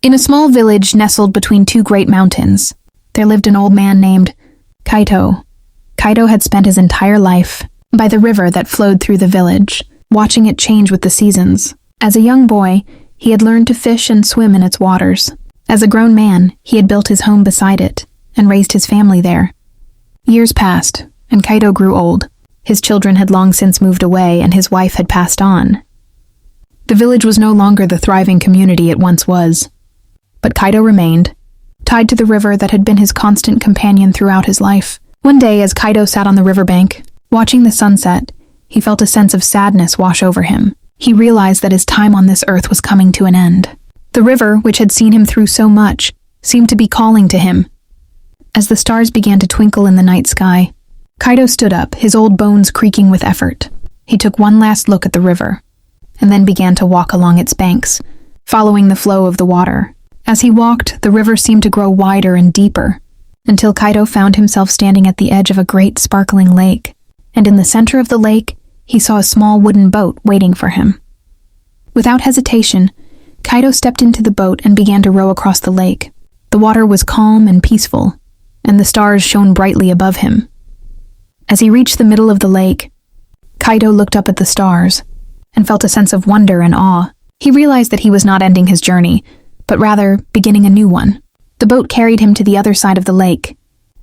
In a small village nestled between two great mountains, there lived an old man named Kaito. Kaito had spent his entire life by the river that flowed through the village, watching it change with the seasons. As a young boy, he had learned to fish and swim in its waters. As a grown man, he had built his home beside it and raised his family there. Years passed, and Kaito grew old. His children had long since moved away, and his wife had passed on. The village was no longer the thriving community it once was. But Kaito remained, tied to the river that had been his constant companion throughout his life. One day, as Kaito sat on the riverbank, watching the sunset, he felt a sense of sadness wash over him. He realized that his time on this earth was coming to an end. The river, which had seen him through so much, seemed to be calling to him. As the stars began to twinkle in the night sky, Kaito stood up, his old bones creaking with effort. He took one last look at the river, and then began to walk along its banks, following the flow of the water. As he walked, the river seemed to grow wider and deeper, until Kaito found himself standing at the edge of a great sparkling lake, and in the center of the lake, he saw a small wooden boat waiting for him. Without hesitation, Kaito stepped into the boat and began to row across the lake. The water was calm and peaceful, and the stars shone brightly above him. As he reached the middle of the lake, Kaito looked up at the stars and felt a sense of wonder and awe. He realized that he was not ending his journey, but rather beginning a new one. The boat carried him to the other side of the lake,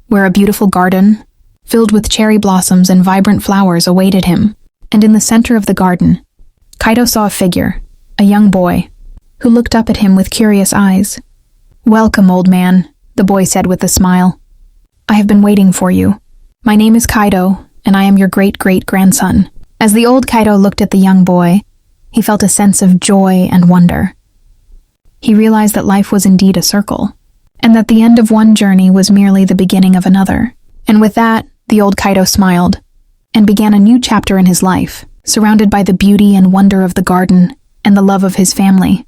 where a beautiful garden, filled with cherry blossoms and vibrant flowers, awaited him. And in the center of the garden, Kaito saw a figure, a young boy, who looked up at him with curious eyes. "Welcome, old man," the boy said with a smile. "I have been waiting for you. My name is Kaito, and I am your great-great-grandson." As the old Kaito looked at the young boy, he felt a sense of joy and wonder. He realized that life was indeed a circle, and that the end of one journey was merely the beginning of another. And with that, the old Kaito smiled, and began a new chapter in his life, surrounded by the beauty and wonder of the garden and the love of his family.